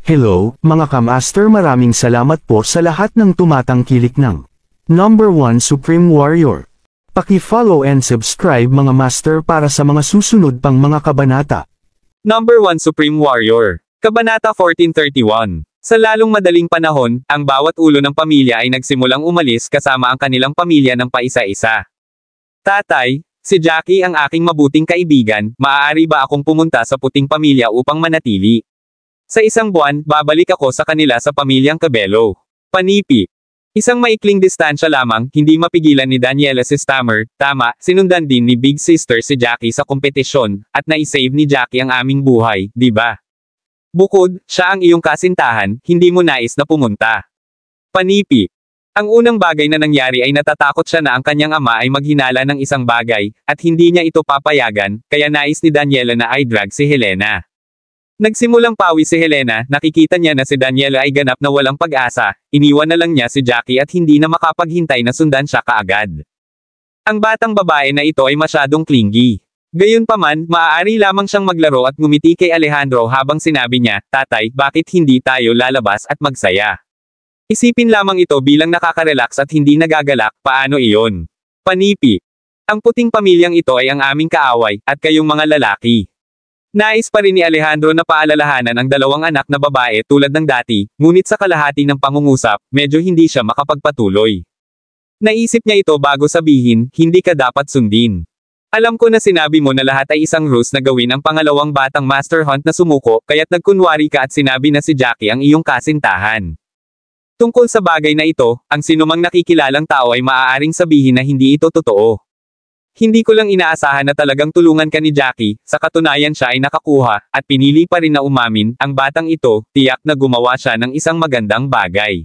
Hello, mga kamaster, maraming salamat po sa lahat ng tumatangkilik ng Number 1 Supreme Warrior. Paki-follow and subscribe mga master para sa mga susunod pang mga kabanata. Number 1 Supreme Warrior. Kabanata 1431. Sa lalong madaling panahon, ang bawat ulo ng pamilya ay nagsimulang umalis kasama ang kanilang pamilya ng paisa-isa. Tatay, si Jackie ang aking mabuting kaibigan, maaari ba akong pumunta sa puting pamilya upang manatili? Sa isang buwan, babalik ako sa kanila sa pamilyang Cabello. Panipi. Isang maikling distansya lamang, hindi mapigilan ni Daniela si Stammer, tama, sinundan din ni Big Sister si Jackie sa kompetisyon, at naisave ni Jackie ang aming buhay, di ba? Bukod, siya ang iyong kasintahan, hindi mo nais na pumunta. Panipi. Ang unang bagay na nangyari ay natatakot siya na ang kanyang ama ay maghinala ng isang bagay, at hindi niya ito papayagan, kaya nais ni Daniela na i-drag si Helena. Nagsimulang pawi si Helena, nakikita niya na si Daniela ay ganap na walang pag-asa, iniwan na lang niya si Jackie at hindi na makapaghintay na sundan siya kaagad. Ang batang babae na ito ay masyadong clingy. Gayunpaman, maaari lamang siyang maglaro at ngumiti kay Alejandro habang sinabi niya, "Tatay, bakit hindi tayo lalabas at magsaya? Isipin lamang ito bilang nakaka-relax at hindi nagagalak, paano iyon?" Panipi. Ang puting pamilyang ito ay ang aming kaaway, at kayong mga lalaki. Nais pa rin ni Alejandro na paalalahanan ang dalawang anak na babae tulad ng dati, ngunit sa kalahati ng pangungusap, medyo hindi siya makapagpatuloy. Naisip niya ito bago sabihin, "Hindi ka dapat sundin. Alam ko na sinabi mo na lahat ay isang ruse na gawin ang pangalawang batang Master Hunt na sumuko, kaya't nagkunwari ka at sinabi na si Jackie ang iyong kasintahan." Tungkol sa bagay na ito, ang sinumang nakikilalang tao ay maaaring sabihin na hindi ito totoo. Hindi ko lang inaasahan na talagang tulungan ka ni Jackie, sa katunayan siya ay nakakuha, at pinili pa rin na umamin, ang batang ito, tiyak na gumawa siya ng isang magandang bagay.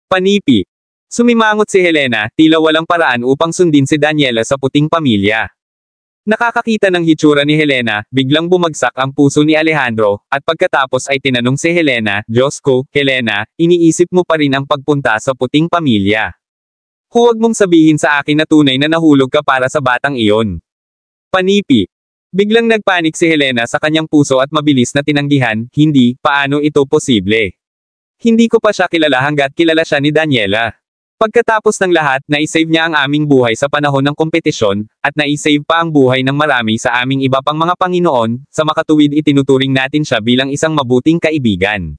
Panipi. Sumimangot si Helena, tila walang paraan upang sundin si Daniela sa puting pamilya. Nakakakita ng hitsura ni Helena, biglang bumagsak ang puso ni Alejandro, at pagkatapos ay tinanong si Helena, "Diyos ko, Helena, iniisip mo pa rin ang pagpunta sa puting pamilya? Huwag mong sabihin sa akin na tunay na nahulog ka para sa batang iyon." Panipi. Biglang nagpanik si Helena sa kanyang puso at mabilis na tinanggihan, "Hindi, paano ito posible? Hindi ko pa siya kilala hanggat kilala siya ni Daniela. Pagkatapos ng lahat, naisave niya ang aming buhay sa panahon ng kompetisyon, at naisave pa ang buhay ng marami sa aming iba pang mga Panginoon, sa makatuwid itinuturing natin siya bilang isang mabuting kaibigan."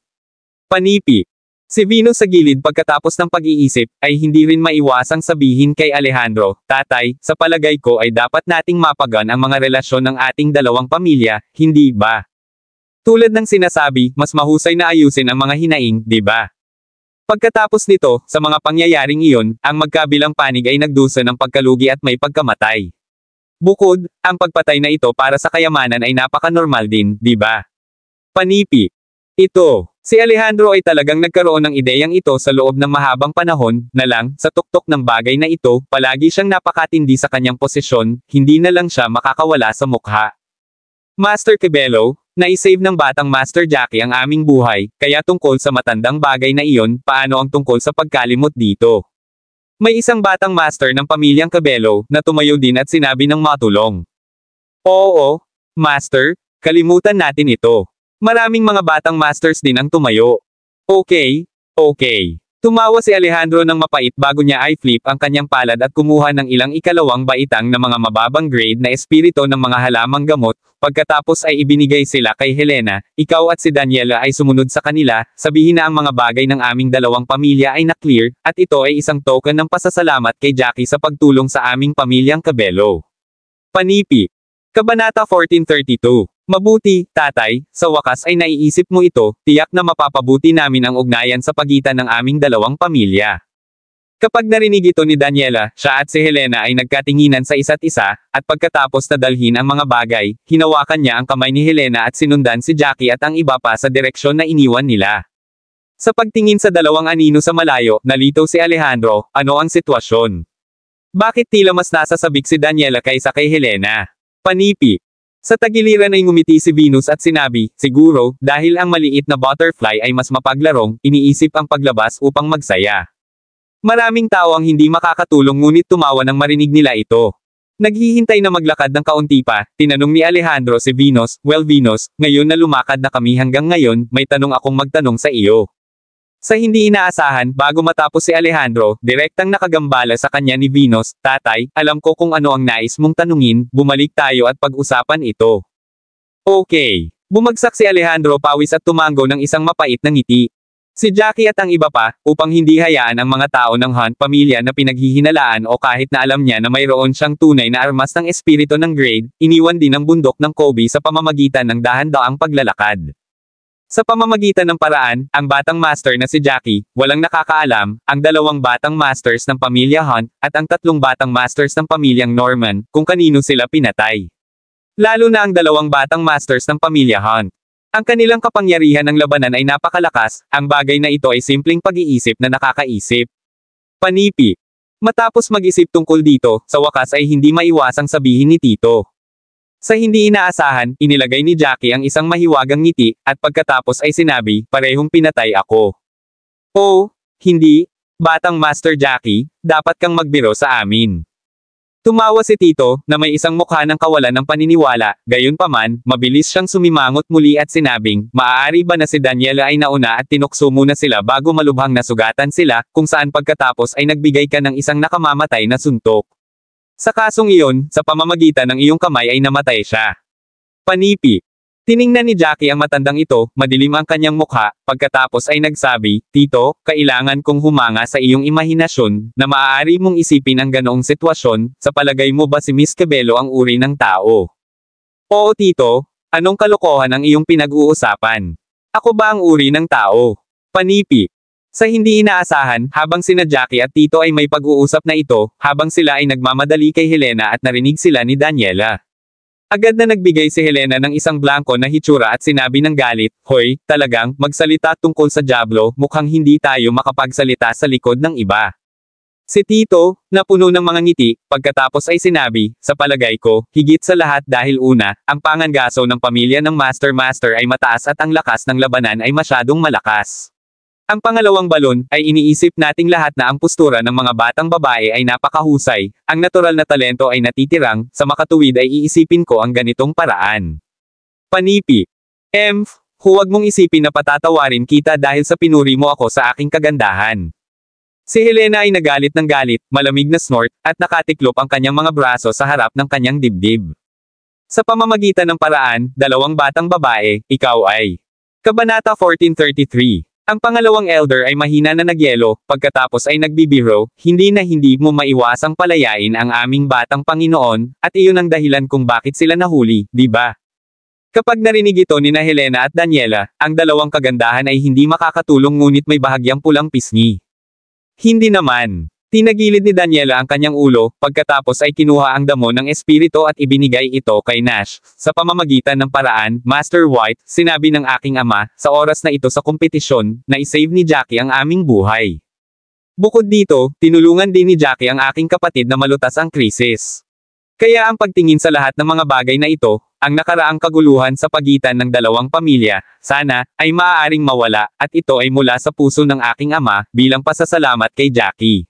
Panipi. Si Venus sa gilid pagkatapos ng pag-iisip, ay hindi rin maiwasang sabihin kay Alejandro, "Tatay, sa palagay ko ay dapat nating mapagan ang mga relasyon ng ating dalawang pamilya, hindi ba? Tulad ng sinasabi, mas mahusay na ayusin ang mga hinaing, di ba?" Pagkatapos nito, sa mga pangyayaring iyon, ang magkabilang panig ay nagdusa ng pagkalugi at may pagkamatay. Bukod, ang pagpatay na ito para sa kayamanan ay napaka-normal din, di ba? Panipi. Ito, si Alejandro ay talagang nagkaroon ng ideyang ito sa loob ng mahabang panahon, na lang, sa tuktok ng bagay na ito, palagi siyang napakatindi sa kanyang posisyon, hindi na lang siya makakawala sa mukha. "Master Cabello, naisave ng batang Master Jackie ang aming buhay, kaya tungkol sa matandang bagay na iyon, paano ang tungkol sa pagkalimot dito?" May isang batang master ng pamilyang Cabello, na tumayo din at sinabi ng matulong, "Oo, Master, kalimutan natin ito. Maraming mga batang masters din ang tumayo." Okay. Tumawa si Alejandro ng mapait bago niya i-flip ang kanyang palad at kumuha ng ilang ikalawang baitang na mga mababang grade na espiritu ng mga halamang gamot, pagkatapos ay ibinigay sila kay Helena, "Ikaw at si Daniela ay sumunod sa kanila, sabihin na ang mga bagay ng aming dalawang pamilya ay na-clear, at ito ay isang token ng pasasalamat kay Jackie sa pagtulong sa aming pamilyang Cabello." Panipi. Kabanata 1432. Mabuti, tatay, sa wakas ay naiisip mo ito, tiyak na mapapabuti namin ang ugnayan sa pagitan ng aming dalawang pamilya. Kapag narinig ito ni Daniela, siya at si Helena ay nagkatinginan sa isa't isa, at pagkatapos na dalhin ang mga bagay, hinawakan niya ang kamay ni Helena at sinundan si Jackie at ang iba pa sa direksyon na iniwan nila. Sa pagtingin sa dalawang anino sa malayo, nalitaw si Alejandro, ano ang sitwasyon? Bakit tila mas nasasabik si Daniela kaysa kay Helena? Panipi. Sa tagiliran ay ngumiti si Venus at sinabi, "Siguro, dahil ang maliit na butterfly ay mas mapaglarong, iniisip ang paglabas upang magsaya." Maraming tao ang hindi makakatulong ngunit tumawa nang marinig nila ito. Naghihintay na maglakad ng kaunti pa, tinanong ni Alejandro si Venus, "Well Venus, ngayon na lumakad na kami hanggang ngayon, may tanong akong magtanong sa iyo." Sa hindi inaasahan, bago matapos si Alejandro, direktang nakagambala sa kanya ni Venus, "Tatay, alam ko kung ano ang nais mong tanungin, bumalik tayo at pag-usapan ito." Okay. Bumagsak si Alejandro pawis at tumango ng isang mapait na ngiti. Si Jackie at ang iba pa, upang hindi hayaan ang mga tao ng Hunt pamilya na pinaghihinalaan o kahit na alam niya na mayroon siyang tunay na armas ng espiritu ng grade, iniwan din ang bundok ng Kobe sa pamamagitan ng dahan-daang paglalakad. Sa pamamagitan ng paraan, ang batang master na si Jackie, walang nakakaalam, ang dalawang batang masters ng pamilya Hunt, at ang tatlong batang masters ng pamilyang Norman, kung kanino sila pinatay. Lalo na ang dalawang batang masters ng pamilya Hunt. Ang kanilang kapangyarihan ng labanan ay napakalakas, ang bagay na ito ay simpleng pag-iisip na nakakaisip. Panipi. Matapos mag-isip tungkol dito, sa wakas ay hindi maiwasang sabihin ni Tito. Sa hindi inaasahan, inilagay ni Jackie ang isang mahiwagang ngiti, at pagkatapos ay sinabi, "Parehong pinatay ako." "Oh, hindi. Batang Master Jackie, dapat kang magbiro sa amin." Tumawa si Tito, na may isang mukha ng kawalan ng paniniwala, gayunpaman, mabilis siyang sumimangot muli at sinabing, "Maaari ba na si Daniela ay nauna at tinukso muna sila bago malubhang nasugatan sila, kung saan pagkatapos ay nagbigay ka ng isang nakamamatay na suntok? Sa kasong iyon, sa pamamagitan ng iyong kamay ay namatay siya." Panipi. Tiningnan ni Jackie ang matandang ito, madilim ang kanyang mukha, pagkatapos ay nagsabi, "Tito, kailangan kong humanga sa iyong imahinasyon, na maaari mong isipin ang ganoong sitwasyon, sa palagay mo ba si Miss Cabello ang uri ng tao?" "Oo Tito, anong kalokohan ang iyong pinag-uusapan? Ako ba ang uri ng tao?" Panipi. Sa hindi inaasahan, habang sina Jackie at Tito ay may pag-uusap na ito, habang sila ay nagmamadali kay Helena at narinig sila ni Daniela. Agad na nagbigay si Helena ng isang blanko na hitsura at sinabi ng galit, "Hoy, talagang, magsalita tungkol sa Diablo, mukhang hindi tayo makapagsalita sa likod ng iba." Si Tito, na puno ng mga ngiti, pagkatapos ay sinabi, "Sa palagay ko, higit sa lahat dahil una, ang pangangaso ng pamilya ng Master ay mataas at ang lakas ng labanan ay masyadong malakas. Ang pangalawang balon, ay iniisip nating lahat na ang postura ng mga batang babae ay napakahusay, ang natural na talento ay natitirang, sa makatuwid ay iisipin ko ang ganitong paraan." Panipi. Huwag mong isipin na patatawarin kita dahil sa pinuri mo ako sa aking kagandahan." Si Helena ay nagalit ng galit, malamig na snort, at nakatiklop ang kanyang mga braso sa harap ng kanyang dibdib. Sa pamamagitan ng paraan, dalawang batang babae, ikaw ay. Kabanata 1433. Ang pangalawang elder ay mahina na nagyelo, pagkatapos ay nagbibiro, hindi na hindi mo maiwasang palayain ang aming batang Panginoon, at iyon ang dahilan kung bakit sila nahuli, di ba? Kapag narinig ito ni na Helena at Daniela, ang dalawang kagandahan ay hindi makakatulong ngunit may bahagyang pulang pisngi. Hindi naman. Tinagilid ni Daniela ang kanyang ulo, pagkatapos ay kinuha ang damo ng espiritu at ibinigay ito kay Nash. Sa pamamagitan ng paraan, Master White, sinabi ng aking ama, sa oras na ito sa kompetisyon, na isave ni Jackie ang aming buhay. Bukod dito, tinulungan din ni Jackie ang aking kapatid na malutas ang krisis. Kaya ang pagtingin sa lahat ng mga bagay na ito, ang nakaraang kaguluhan sa pagitan ng dalawang pamilya, sana, ay maaaring mawala, at ito ay mula sa puso ng aking ama, bilang pasasalamat kay Jackie.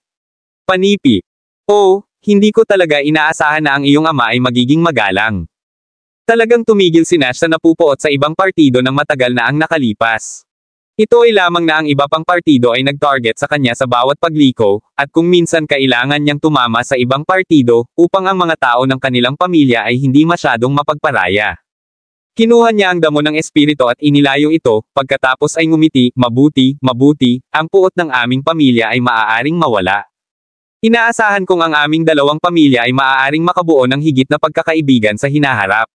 Panipi. "Oh, hindi ko talaga inaasahan na ang iyong ama ay magiging magalang." Talagang tumigil si Nash sa napupuot sa ibang partido ng matagal na ang nakalipas. Ito ay lamang na ang iba pang partido ay nag-target sa kanya sa bawat pagliko, at kung minsan kailangan niyang tumama sa ibang partido, upang ang mga tao ng kanilang pamilya ay hindi masyadong mapagparaya. Kinuha niya ang damo ng espiritu at inilayo ito, pagkatapos ay ngumiti, mabuti, ang puot ng aming pamilya ay maaaring mawala. Inaasahan kong ang aming dalawang pamilya ay maaaring makabuo ng higit na pagkakaibigan sa hinaharap.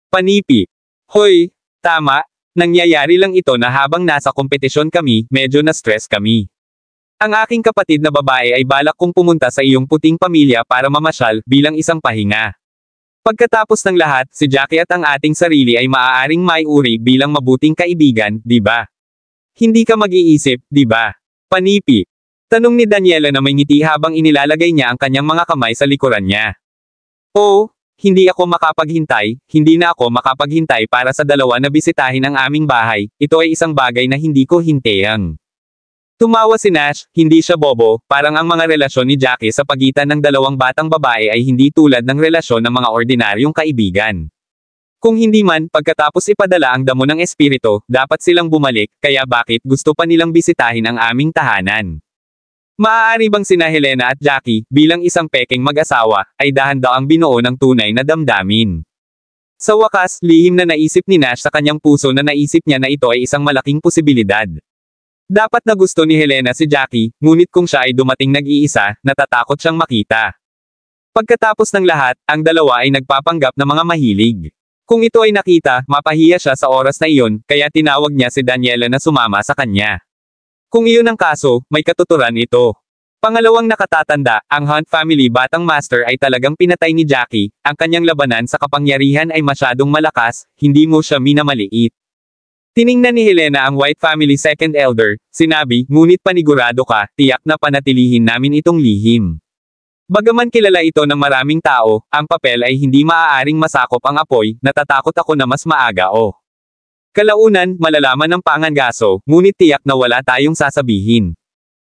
Panipi. Hoy, tama. Nangyayari lang ito na habang nasa kompetisyon kami, medyo na-stress kami. Ang aking kapatid na babae ay balak kong pumunta sa iyong puting pamilya para mamasyal, bilang isang pahinga. Pagkatapos ng lahat, si Jackie at ang ating sarili ay maaaring maiuri bilang mabuting kaibigan, di ba? Hindi ka mag-iisip, di ba? Panipi. Tanong ni Daniela na may ngiti habang inilalagay niya ang kanyang mga kamay sa likuran niya. "Oh, hindi ako makapaghintay, hindi na ako makapaghintay para sa dalawa na bisitahin ang aming bahay, ito ay isang bagay na hindi ko hintayang." Tumawa si Nash, hindi siya bobo, parang ang mga relasyon ni Jackie sa pagitan ng dalawang batang babae ay hindi tulad ng relasyon ng mga ordinaryong kaibigan. Kung hindi man, pagkatapos ipadala ang damo ng espiritu, dapat silang bumalik, kaya bakit gusto pa nilang bisitahin ang aming tahanan? Maaari bang sina Helena at Jackie, bilang isang peking mag-asawa, ay dahan-daang binuo ng tunay na damdamin? Sa wakas, lihim na naisip ni Nash sa kanyang puso na naisip niya na ito ay isang malaking posibilidad. Dapat na gusto ni Helena si Jackie, ngunit kung siya ay dumating nag-iisa, natatakot siyang makita. Pagkatapos ng lahat, ang dalawa ay nagpapanggap na mga mahilig. Kung ito ay nakita, mapahiya siya sa oras na iyon, kaya tinawag niya si Daniela na sumama sa kanya. Kung iyon ang kaso, may katuturan ito. Pangalawang nakatatanda, ang Hunt family batang master ay talagang pinatay ni Jackie, ang kanyang labanan sa kapangyarihan ay masyadong malakas, hindi mo siya minamaliit. Tiningnan ni Helena ang White family second elder, sinabi, ngunit panigurado ka, tiyak na panatilihin namin itong lihim. Bagaman kilala ito ng maraming tao, ang papel ay hindi maaaring masakop ang apoy, natatakot ako na mas maaga o. Kalaunan, malalaman ng pangangaso, ngunit tiyak na wala tayong sasabihin.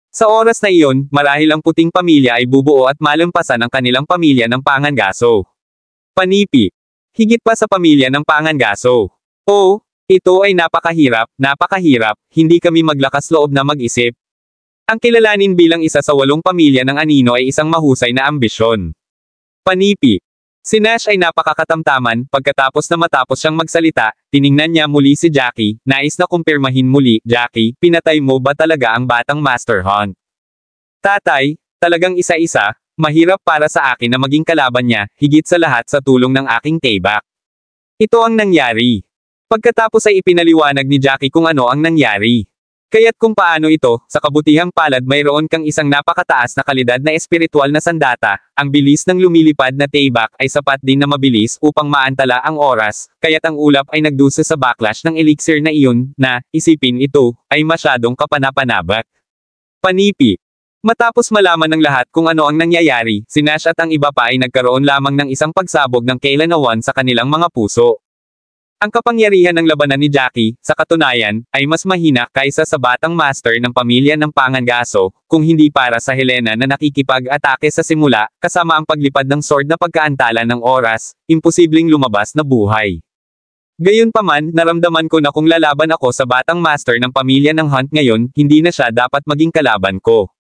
Sa oras na iyon, marahil ang puting pamilya ay bubuo at malampasan ang kanilang pamilya ng pangangaso. Panipi. Higit pa sa pamilya ng pangangaso. O, ito ay napakahirap, hindi kami maglakas loob na mag-isip. Ang kilalanin bilang isa sa 8 pamilya ng anino ay isang mahusay na ambisyon. Panipi. Si Nash ay napakakatamtaman, pagkatapos na matapos siyang magsalita, tiningnan niya muli si Jackie, nais na kumpirmahin muli, Jackie, pinatay mo ba talaga ang batang Master Hunt? Tatay, talagang isa-isa, mahirap para sa akin na maging kalaban niya, higit sa lahat sa tulong ng aking taybak. Ito ang nangyari. Pagkatapos ay ipinaliwanag ni Jackie kung ano ang nangyari. Kaya't kung paano ito, sa kabutihang palad mayroon kang isang napakataas na kalidad na espiritual na sandata, ang bilis ng lumilipad na taybak ay sapat din na mabilis upang maantala ang oras, kaya't ang ulap ay nagdusa sa backlash ng elixir na iyon, na, isipin ito, ay masyadong kapanapanabak. Panipi. Matapos malaman ng lahat kung ano ang nangyayari, si Nash at ang iba pa ay nagkaroon lamang ng isang pagsabog ng kailanawan sa kanilang mga puso. Ang kapangyarihan ng labanan ni Jackie, sa katunayan, ay mas mahina kaysa sa batang master ng pamilya ng pangangaso, kung hindi para sa Helena na nakikipag-atake sa simula, kasama ang paglipad ng sword na pagkaantala ng oras, imposibleng lumabas na buhay. Gayunpaman, naramdaman ko na kung lalaban ako sa batang master ng pamilya ng Hunt ngayon, hindi na siya dapat maging kalaban ko.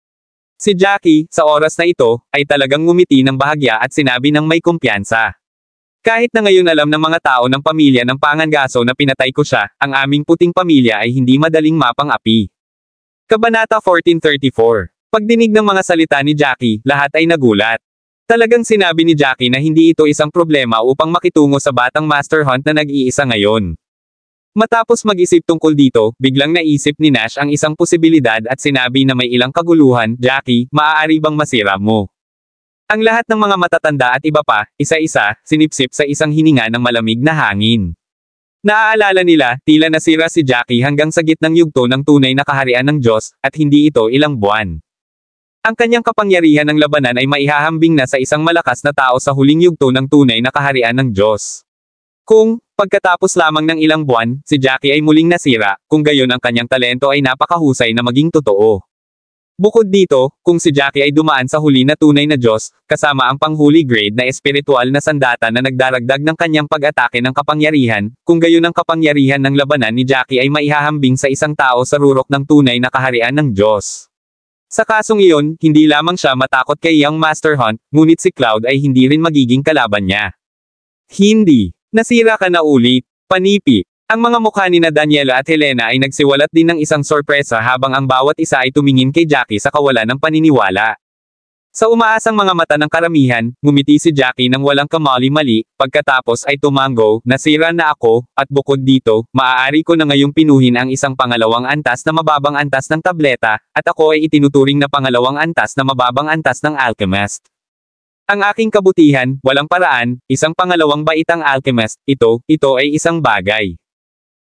Si Jackie, sa oras na ito, ay talagang ngumiti ng bahagya at sinabi ng may kumpiyansa. Kahit na ngayon alam ng mga tao ng pamilya ng pangangaso na pinatay ko siya, ang aming puting pamilya ay hindi madaling mapang-api. Kabanata 1434. Pagdinig ng mga salita ni Jackie, lahat ay nagulat. Talagang sinabi ni Jackie na hindi ito isang problema upang makitungo sa batang Master Hunt na nag-iisa ngayon. Matapos mag-isip tungkol dito, biglang naisip ni Nash ang isang posibilidad at sinabi na may ilang kaguluhan, Jackie, maaari bang masira mo? Ang lahat ng mga matatanda at iba pa, isa-isa, sinipsip sa isang hininga ng malamig na hangin. Naaalala nila, tila nasira si Jackie hanggang sa gitnang yugto ng tunay na kaharian ng Diyos, at hindi ito ilang buwan. Ang kanyang kapangyarihan ng labanan ay maihahambing na sa isang malakas na tao sa huling yugto ng tunay na kaharian ng Diyos. Kung, pagkatapos lamang ng ilang buwan, si Jackie ay muling nasira, kung gayon ang kanyang talento ay napakahusay na maging totoo. Bukod dito, kung si Jackie ay dumaan sa huli na tunay na Diyos, kasama ang panghuli grade na espiritual na sandata na nagdaragdag ng kanyang pag-atake ng kapangyarihan, kung gayon ang kapangyarihan ng labanan ni Jackie ay maihahambing sa isang tao sa rurok ng tunay na kaharian ng Diyos. Sa kasong iyon, hindi lamang siya matakot kay Young Master Hunt, ngunit si Cloud ay hindi rin magiging kalaban niya. Hindi. Nasira ka na ulit. Panipi. Ang mga mukha ni na Daniela at Helena ay nagsiwalat din ng isang sorpresa habang ang bawat isa ay tumingin kay Jackie sa kawalan ng paniniwala. Sa umaasang mga mata ng karamihan, ngumiti si Jackie nang walang kamali-mali, pagkatapos ay tumango, nasira na ako, at bukod dito, maaari ko na ngayong pinuhin ang isang pangalawang antas na mababang antas ng tableta, at ako ay itinuturing na pangalawang antas na mababang antas ng alchemist. Ang aking kabutihan, walang paraan, isang pangalawang baitang alchemist, ito ay isang bagay.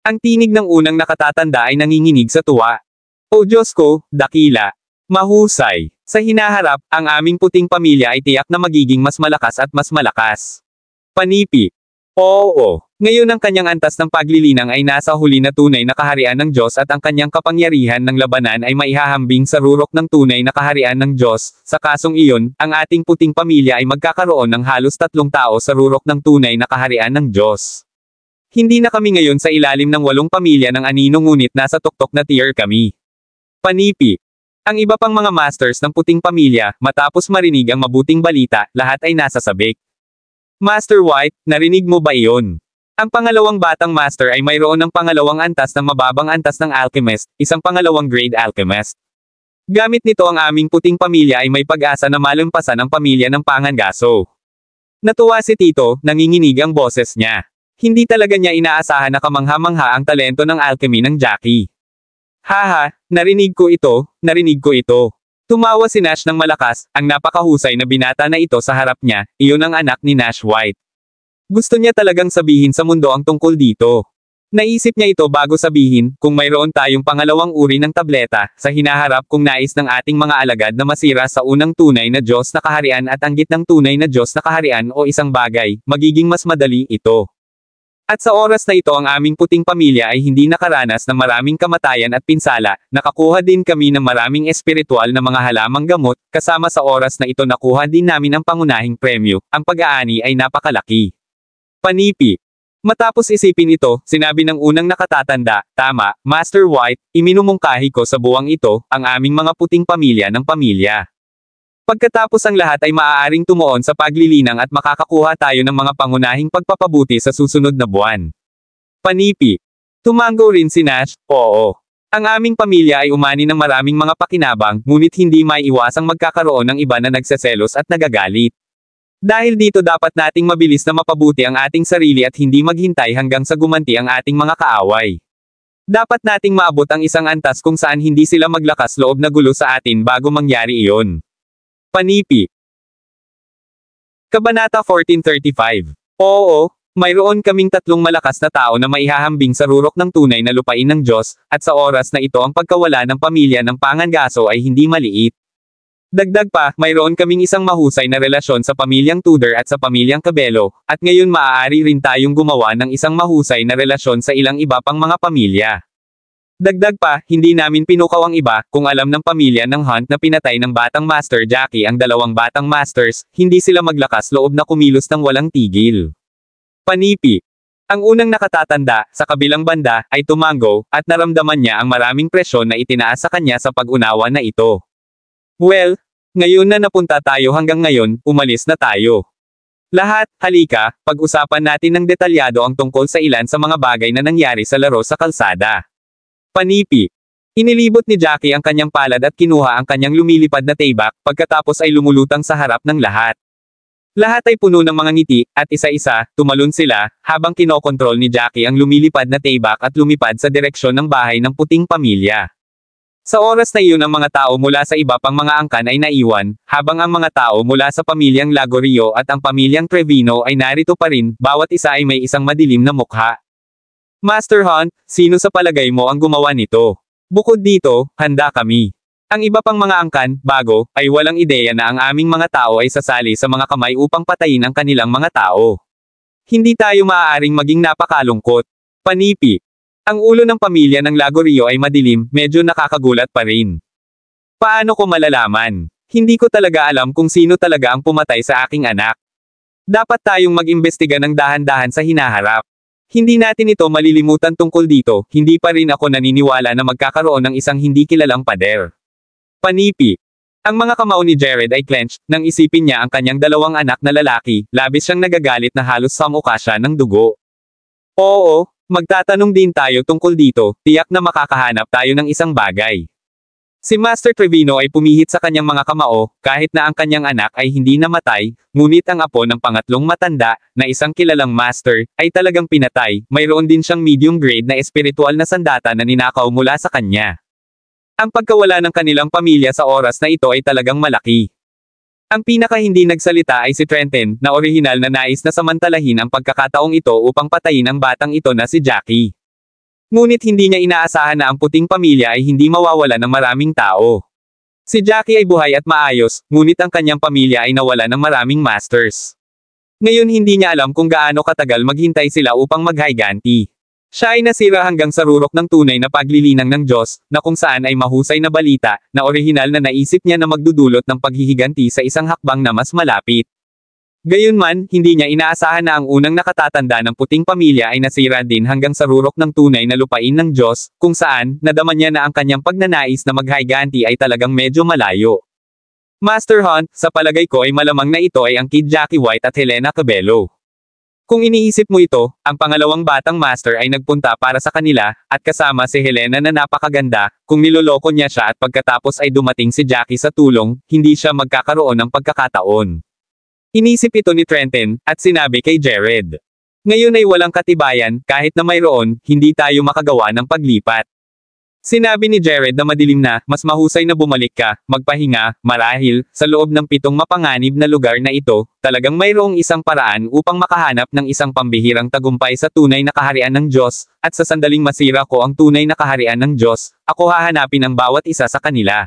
Ang tinig ng unang nakatatanda ay nanginginig sa tuwa. O Diyos ko, dakila. Mahusay. Sa hinaharap, ang aming puting pamilya ay tiyak na magiging mas malakas at mas malakas. Panipi. Oo. Ngayon ang kanyang antas ng paglilinang ay nasa huli na tunay na kaharian ng Diyos at ang kanyang kapangyarihan ng labanan ay maihahambing sa rurok ng tunay na kaharian ng Diyos. Sa kasong iyon, ang ating puting pamilya ay magkakaroon ng halos 3 tao sa rurok ng tunay na kaharian ng Diyos. Hindi na kami ngayon sa ilalim ng 8 pamilya ng anino ngunit nasa tuktok na tier kami. Panipi. Ang iba pang mga masters ng puting pamilya, matapos marinig ang mabuting balita, lahat ay nasa sabik. Master White, narinig mo ba iyon? Ang pangalawang batang master ay mayroon ng pangalawang antas ng mababang antas ng alchemist, isang pangalawang grade alchemist. Gamit nito ang aming puting pamilya ay may pag-asa na malampasan ang pamilya ng Pangangaso. Natuwa si Tito, nanginginig ang boses niya. Hindi talaga niya inaasahan na kamangha-mangha ang talento ng alchemy ng Jackie. Haha, narinig ko ito, narinig ko ito. Tumawa si Nash ng malakas, ang napakahusay na binata na ito sa harap niya, iyon ang anak ni Nash White. Gusto niya talagang sabihin sa mundo ang tungkol dito. Naisip niya ito bago sabihin, kung mayroon tayong pangalawang uri ng tableta, sa hinaharap kung nais ng ating mga alagad na masira sa unang tunay na Diyos na kaharian at ang gitnang tunay na Diyos na kaharian o isang bagay, magiging mas madali ito. At sa oras na ito ang aming puting pamilya ay hindi nakaranas ng maraming kamatayan at pinsala, nakakuha din kami ng maraming espiritual na mga halamang gamot, kasama sa oras na ito nakuha din namin ang pangunahing premyo, ang pag-aani ay napakalaki. Panipi. Matapos isipin ito, sinabi ng unang nakatatanda, tama, Master White, iminumungkahi ko sa buwang ito, ang aming mga puting pamilya ng pamilya. Pagkatapos ang lahat ay maaaring tumuon sa paglilinang at makakakuha tayo ng mga pangunahing pagpapabuti sa susunod na buwan. Panipi. Tumango rin si Nash, oo. Ang aming pamilya ay umani ng maraming mga pakinabang, ngunit hindi maiiwasang magkakaroon ng iba na nagseselos at nagagalit. Dahil dito dapat nating mabilis na mapabuti ang ating sarili at hindi maghintay hanggang sa gumanti ang ating mga kaaway. Dapat nating maabot ang isang antas kung saan hindi sila maglakas loob na gulo sa atin bago mangyari iyon. Panipi. Kabanata 1435. Oo, mayroon kaming 3 malakas na tao na maihahambing sa rurok ng tunay na lupain ng Diyos, at sa oras na ito ang pagkawala ng pamilya ng Pangangaso ay hindi maliit. Dagdag pa, mayroon kaming isang mahusay na relasyon sa pamilyang Tudor at sa pamilyang Cabello, at ngayon maaari rin tayong gumawa ng isang mahusay na relasyon sa ilang iba pang mga pamilya. Dagdag pa, hindi namin pinukaw ang iba, kung alam ng pamilya ng Hunt na pinatay ng batang Master Jackie ang 2 batang Masters, hindi sila maglakas loob na kumilos ng walang tigil. Panipi. Ang unang nakatatanda, sa kabilang banda, ay tumango, at naramdaman niya ang maraming presyon na itinaas sa kanya sa pag-unawa na ito. Well, ngayon na napunta tayo hanggang ngayon, umalis na tayo. Lahat, halika, pag-usapan natin ng detalyado ang tungkol sa ilan sa mga bagay na nangyari sa laro sa kalsada. Panipi. Inilibot ni Jackie ang kanyang palad at kinuha ang kanyang lumilipad na taybak, pagkatapos ay lumulutang sa harap ng lahat. Lahat ay puno ng mga ngiti, at isa-isa, tumalon sila, habang kinokontrol ni Jackie ang lumilipad na taybak at lumipad sa direksyon ng bahay ng puting pamilya. Sa oras na iyon ang mga tao mula sa iba pang mga angkan ay naiwan, habang ang mga tao mula sa pamilyang Lagorio at ang pamilyang Trevino ay narito pa rin, bawat isa ay may isang madilim na mukha. Master Hunt, sino sa palagay mo ang gumawa nito? Bukod dito, handa kami. Ang iba pang mga angkan, bago, ay walang ideya na ang aming mga tao ay sasali sa mga kamay upang patayin ang kanilang mga tao. Hindi tayo maaaring maging napakalungkot. Panipi. Ang ulo ng pamilya ng Lagorio ay madilim, medyo nakakagulat pa rin. Paano ko malalaman? Hindi ko talaga alam kung sino talaga ang pumatay sa aking anak. Dapat tayong mag-imbestiga ng dahan-dahan sa hinaharap. Hindi natin ito malilimutan tungkol dito, hindi pa rin ako naniniwala na magkakaroon ng isang hindi kilalang pader. Panipi. Ang mga kamao ni Jared ay clenched, nang isipin niya ang kanyang 2 anak na lalaki, labis siyang nagagalit na halos samuka siya ng dugo. Oo. Magtatanong din tayo tungkol dito, tiyak na makakahanap tayo ng isang bagay. Si Master Trevino ay pumihit sa kanyang mga kamao, kahit na ang kanyang anak ay hindi namatay, ngunit ang apo ng pangatlong matanda, na isang kilalang master, ay talagang pinatay, mayroon din siyang medium grade na espiritual na sandata na ninakaw mula sa kanya. Ang pagkawala ng kanilang pamilya sa oras na ito ay talagang malaki. Ang pinaka hindi nagsalita ay si Trenton, na orihinal na nais na samantalahin ang pagkakataong ito upang patayin ang batang ito na si Jackie. Ngunit hindi niya inaasahan na ang puting pamilya ay hindi mawawala ng maraming tao. Si Jackie ay buhay at maayos, ngunit ang kanyang pamilya ay nawala ng maraming masters. Ngayon hindi niya alam kung gaano katagal maghintay sila upang maghiganti. Siya ay nasira hanggang sa rurok ng tunay na paglilinang ng Diyos, na kung saan ay mahusay na balita, na orihinal na naisip niya na magdudulot ng paghihiganti sa isang hakbang na mas malapit. Gayunman, hindi niya inaasahan na ang unang nakatatanda ng puting pamilya ay nasira din hanggang sa rurok ng tunay na lupain ng Diyos, kung saan, nadama niya na ang kanyang pagnanais na maghiganti ay talagang medyo malayo. Master Hunt, sa palagay ko ay malamang na ito ay ang Kid Jackie White at Helena Cabello. Kung iniisip mo ito, ang pangalawang batang master ay nagpunta para sa kanila, at kasama si Helena na napakaganda, kung niloloko niya siya at pagkatapos ay dumating si Jackie sa tulong, hindi siya magkakaroon ng pagkakataon. Inisip ito ni Trenton, at sinabi kay Jared. Ngayon ay walang katibayan, kahit na mayroon, hindi tayo makagawa ng paglipat. Sinabi ni Jared na madilim na, mas mahusay na bumalik ka, magpahinga, marahil, sa loob ng 7 mapanganib na lugar na ito, talagang mayroong isang paraan upang makahanap ng isang pambihirang tagumpay sa tunay na kaharian ng Diyos, at sa sandaling masira ko ang tunay na kaharian ng Diyos, ako hahanapin ang bawat isa sa kanila.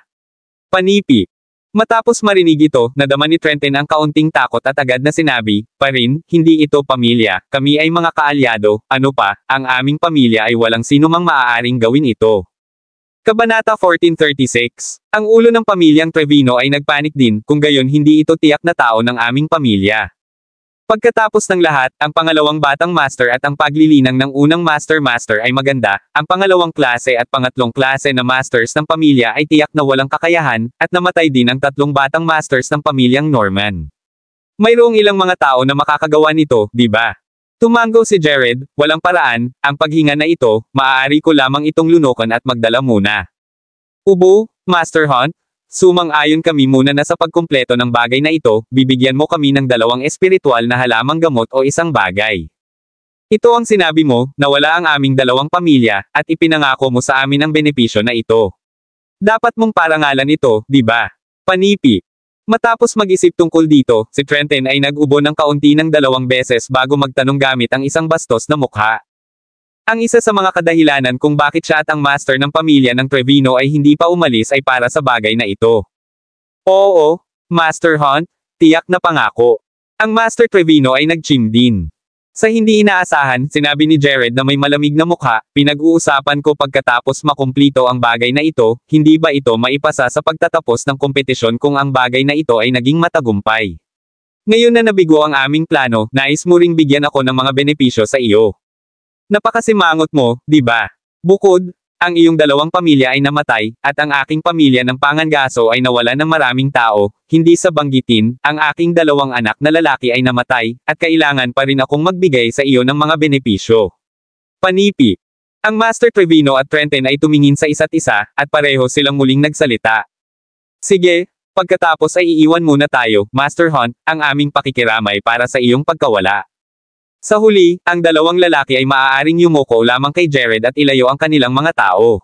Panipi. Matapos marinig ito, nadama ni Trenton ang kaunting takot at agad na sinabi, pa rin, hindi ito pamilya, kami ay mga kaalyado, ano pa, ang aming pamilya ay walang sinumang maaaring gawin ito. Kabanata 1436. Ang ulo ng pamilyang Trevino ay nagpanik din, kung gayon hindi ito tiyak na tao ng aming pamilya. Pagkatapos ng lahat, ang pangalawang batang master at ang paglilinang ng unang master ay maganda, ang pangalawang klase at pangatlong klase na masters ng pamilya ay tiyak na walang kakayahan, at namatay din ang 3 batang masters ng pamilyang Norman. Mayroong ilang mga tao na makakagawa nito, di ba? Tumango si Jared, walang paraan, ang paghinga na ito, maaari ko lamang itong lunukan at magdala muna. Ubo, Master Hunt? Sumang-ayon kami muna na sa pagkumpleto ng bagay na ito, bibigyan mo kami ng 2 espiritual na halamang gamot o isang bagay. Ito ang sinabi mo, na wala ang aming 2 pamilya, at ipinangako mo sa amin ang benepisyo na ito. Dapat mong parangalan ito, di ba? Panipi. Matapos mag-isip tungkol dito, si Trenton ay nag-ubo ng kaunti ng 2 beses bago magtanong gamit ang isang bastos na mukha. Ang isa sa mga kadahilanan kung bakit siya at ang master ng pamilya ng Trevino ay hindi pa umalis ay para sa bagay na ito. Oo, Master Hunt, tiyak na pangako. Ang Master Trevino ay nag-chim din. Sa hindi inaasahan, sinabi ni Jared na may malamig na mukha, pinag-uusapan ko pagkatapos makumplito ang bagay na ito, hindi ba ito maipasa sa pagtatapos ng kompetisyon kung ang bagay na ito ay naging matagumpay. Ngayon na nabigo ang aming plano, nais mo ring bigyan ako ng mga benepisyo sa iyo. Napakasimangot mo, di ba? Bukod, ang iyong 2 pamilya ay namatay, at ang aking pamilya ng Pangangaso ay nawala ng maraming tao, hindi sa banggitin, ang aking 2 anak na lalaki ay namatay, at kailangan pa rin akong magbigay sa iyo ng mga benepisyo. Panipi. Ang Master Trevino at Trenton ay tumingin sa isa't isa, at pareho silang muling nagsalita. Sige, pagkatapos ay iiwan muna tayo, Master Hunt, ang aming pakikiramay para sa iyong pagkawala. Sa huli, ang 2 lalaki ay maaaring yumuko lamang kay Jared at ilayo ang kanilang mga tao.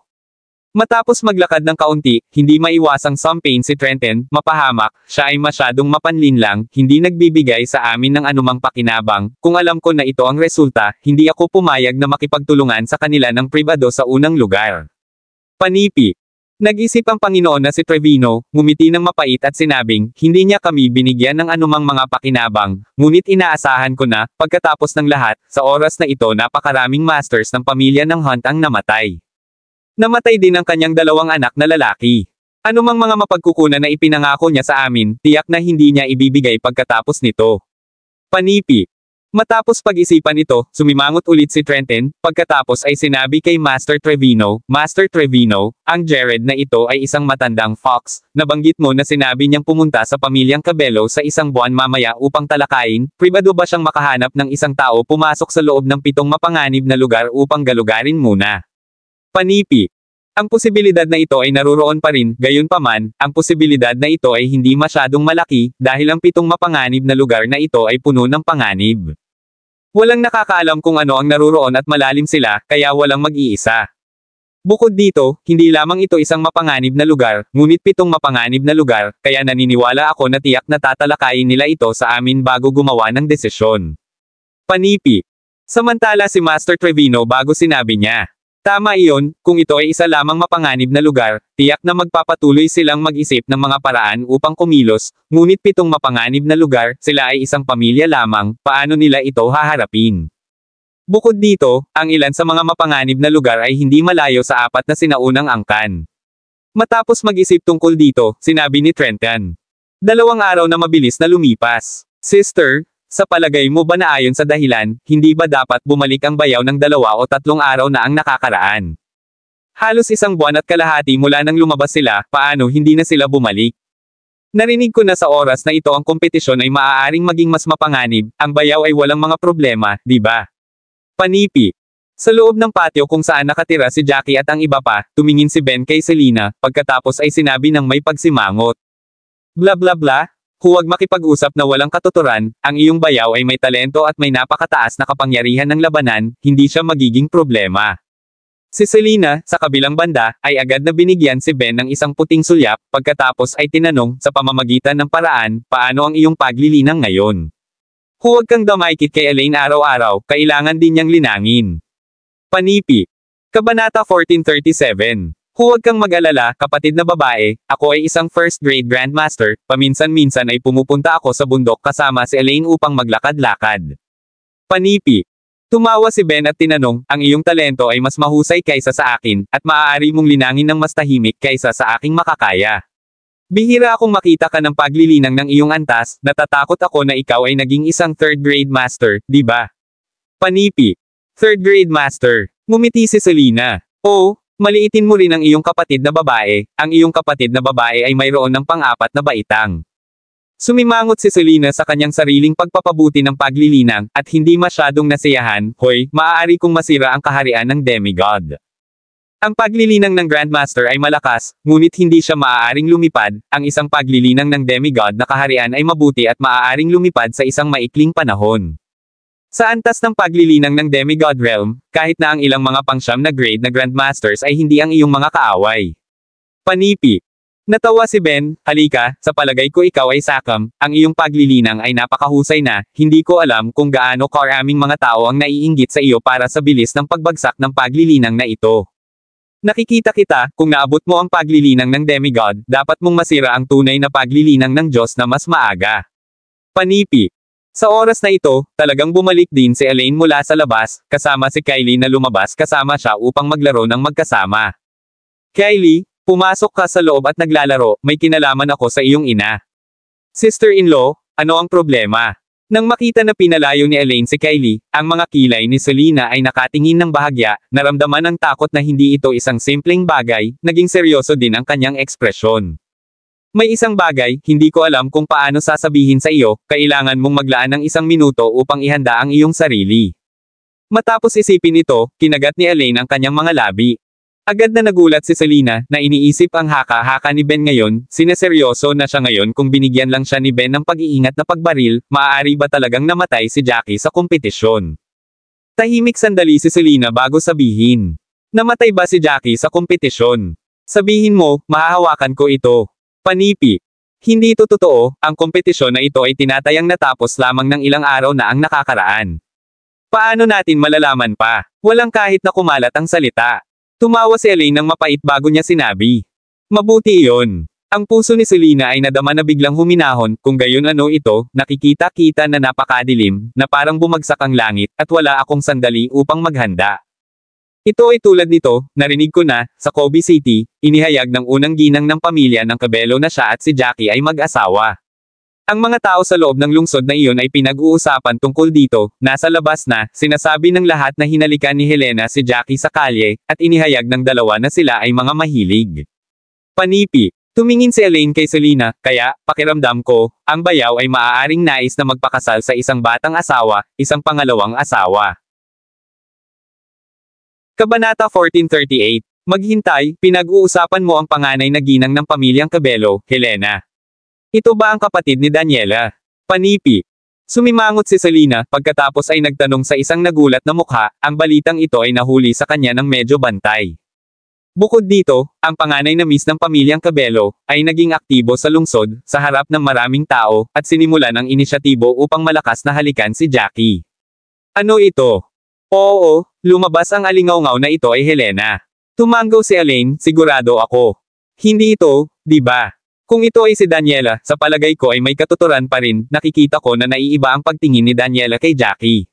Matapos maglakad ng kaunti, hindi maiwasang sumpain si Trenton, mapahamak, siya ay masyadong mapanlinlang, hindi nagbibigay sa amin ng anumang pakinabang, kung alam ko na ito ang resulta, hindi ako pumayag na makipagtulungan sa kanila ng pribado sa unang lugar. Panipi. Nag-isip ang Panginoon na si Trevino, ngumiti ng mapait at sinabing, hindi niya kami binigyan ng anumang mga pakinabang, ngunit inaasahan ko na, pagkatapos ng lahat, sa oras na ito napakaraming masters ng pamilya ng Hunt ang namatay. Namatay din ang kanyang 2 anak na lalaki. Anumang mga mapagkukunan na ipinangako niya sa amin, tiyak na hindi niya ibibigay pagkatapos nito. Panipi. Matapos pag-isipan ito, sumimangot ulit si Trenton, pagkatapos ay sinabi kay Master Trevino, Master Trevino, ang Jared na ito ay isang matandang fox, nabanggit mo na sinabi niyang pumunta sa pamilyang Cabello sa isang buwan mamaya upang talakayin, pribado ba siyang makahanap ng isang tao pumasok sa loob ng 7 mapanganib na lugar upang galugarin muna? Panipi. Ang posibilidad na ito ay naruroon pa rin, gayunpaman, ang posibilidad na ito ay hindi masyadong malaki, dahil ang 7 mapanganib na lugar na ito ay puno ng panganib. Walang nakakaalam kung ano ang naruroon at malalim sila, kaya walang mag-iisa. Bukod dito, hindi lamang ito isang mapanganib na lugar, ngunit 7 mapanganib na lugar, kaya naniniwala ako na tiyak na tatalakayin nila ito sa amin bago gumawa ng desisyon. Panipi. Samantala si Master Trevino bago sinabi niya. Tama iyon, kung ito ay isa lamang mapanganib na lugar, tiyak na magpapatuloy silang mag-isip ng mga paraan upang kumilos, ngunit 7 mapanganib na lugar, sila ay isang pamilya lamang, paano nila ito haharapin? Bukod dito, ang ilan sa mga mapanganib na lugar ay hindi malayo sa 4 na sinaunang angkan. Matapos mag-isip tungkol dito, sinabi ni Trenton. 2 araw na mabilis na lumipas. Sister, sa palagay mo ba na ayon sa dahilan, hindi ba dapat bumalik ang bayaw ng 2 o 3 araw na ang nakakaraan? Halos 1 buwan at kalahati mula nang lumabas sila, paano hindi na sila bumalik? Narinig ko na sa oras na ito ang kompetisyon ay maaaring maging mas mapanganib, ang bayaw ay walang mga problema, di ba? Panipi. Sa loob ng patio kung saan nakatira si Jackie at ang iba pa, tumingin si Ben kay Selena, pagkatapos ay sinabi ng may pagsimangot. Bla bla bla. Huwag makipag-usap na walang katuturan, ang iyong bayaw ay may talento at may napakataas na kapangyarihan ng labanan, hindi siya magiging problema. Si Selena, sa kabilang banda, ay agad na binigyan si Ben ng isang puting sulyap, pagkatapos ay tinanong, sa pamamagitan ng paraan, paano ang iyong paglilinang ngayon? Huwag kang damaykit kay Elaine araw-araw, kailangan din niyang linangin. Panipi. Kabanata 1437. Huwag kang mag-alala, kapatid na babae, ako ay isang first-grade grandmaster, paminsan-minsan ay pumupunta ako sa bundok kasama si Elaine upang maglakad-lakad. Panipi. Tumawa si Ben at tinanong, ang iyong talento ay mas mahusay kaysa sa akin, at maaari mong linangin ng mas tahimik kaysa sa aking makakaya. Bihira akong makita ka ng paglilinang ng iyong antas, natatakot ako na ikaw ay naging isang third-grade master, di ba? Panipi. Third-grade master. Ngumiti si Selena. Oh, maliitin mo rin ang iyong kapatid na babae, ang iyong kapatid na babae ay mayroon ng pang-4 na baitang. Sumimangot si Selena sa kanyang sariling pagpapabuti ng paglilinang, at hindi masyadong nasiyahan, hoy, maaari kong masira ang kaharian ng demigod. Ang paglilinang ng Grandmaster ay malakas, ngunit hindi siya maaaring lumipad, ang isang paglilinang ng demigod na kaharian ay mabuti at maaaring lumipad sa isang maikling panahon. Sa antas ng paglilinang ng demigod realm, kahit na ang ilang mga pangsyam na grade na Grandmasters ay hindi ang iyong mga kaaway. Panipi. Natawa si Ben, halika, sa palagay ko ikaw ay sakam, ang iyong paglilinang ay napakahusay na, hindi ko alam kung gaano karaming mga tao ang naiinggit sa iyo para sa bilis ng pagbagsak ng paglilinang na ito. Nakikita kita, kung naabot mo ang paglilinang ng demigod, dapat mong masira ang tunay na paglilinang ng Diyos na mas maaga. Panipi. Sa oras na ito, talagang bumalik din si Elaine mula sa labas, kasama si Kylie na lumabas kasama siya upang maglaro ng magkasama. Kylie, pumasok ka sa loob at naglalaro, may kinalaman ako sa iyong ina. Sister-in-law, ano ang problema? Nang makita na pinalayo ni Elaine si Kylie, ang mga kilay ni Selena ay nakatingin ng bahagya, naramdaman ang takot na hindi ito isang simpleng bagay, naging seryoso din ang kanyang ekspresyon. May isang bagay, hindi ko alam kung paano sasabihin sa iyo, kailangan mong maglaan ng 1 minuto upang ihanda ang iyong sarili. Matapos isipin ito, kinagat ni Elaine ang kanyang mga labi. Agad na nagulat si Selena, na iniisip ang haka-haka ni Ben ngayon, sineseryoso na siya ngayon kung binigyan lang siya ni Ben ng pag-iingat na pagbaril, maaari ba talagang namatay si Jackie sa kompetisyon? Tahimik sandali si Selena bago sabihin. Namatay ba si Jackie sa kompetisyon? Sabihin mo, mahahawakan ko ito. Panipi. Hindi ito totoo, ang kompetisyon na ito ay tinatayang natapos lamang ng ilang araw na ang nakakaraan. Paano natin malalaman pa? Walang kahit na kumalat ang salita. Tumawa si Elaine ng mapait bago niya sinabi. Mabuti iyon. Ang puso ni Selena ay nadama na biglang huminahon, kung gayon ano ito, nakikita-kita na napakadilim, na parang bumagsak ang langit, at wala akong sandali upang maghanda. Ito ay tulad nito, narinig ko na, sa Kobe City, inihayag ng unang ginang ng pamilya ng Cabello na siya at si Jackie ay mag-asawa. Ang mga tao sa loob ng lungsod na iyon ay pinag-uusapan tungkol dito, nasa labas na, sinasabi ng lahat na hinalikan ni Helena si Jackie sa kalye, at inihayag ng dalawa na sila ay mga mahilig. Panipi. Tumingin si Elaine kay Selena, kaya, pakiramdam ko, ang bayaw ay maaaring nais na magpakasal sa isang batang asawa, isang pangalawang asawa. Kabanata 1438. Maghintay, pinag-uusapan mo ang panganay na ginang ng pamilyang Cabello, Helena. Ito ba ang kapatid ni Daniela? Panipi. Sumimangot si Selena, pagkatapos ay nagtanong sa isang nagulat na mukha, ang balitang ito ay nahuli sa kanya ng medyo bantay. Bukod dito, ang panganay na miss ng pamilyang Cabello, ay naging aktibo sa lungsod, sa harap ng maraming tao, at sinimulan ang inisyatibo upang malakas na halikan si Jackie. Ano ito? Oo, lumabas ang alingaw-ngaw na ito ay Helena. Tumango si Elaine, sigurado ako. Hindi ito, di ba? Kung ito ay si Daniela, sa palagay ko ay may katuturan pa rin, nakikita ko na naiiba ang pagtingin ni Daniela kay Jackie.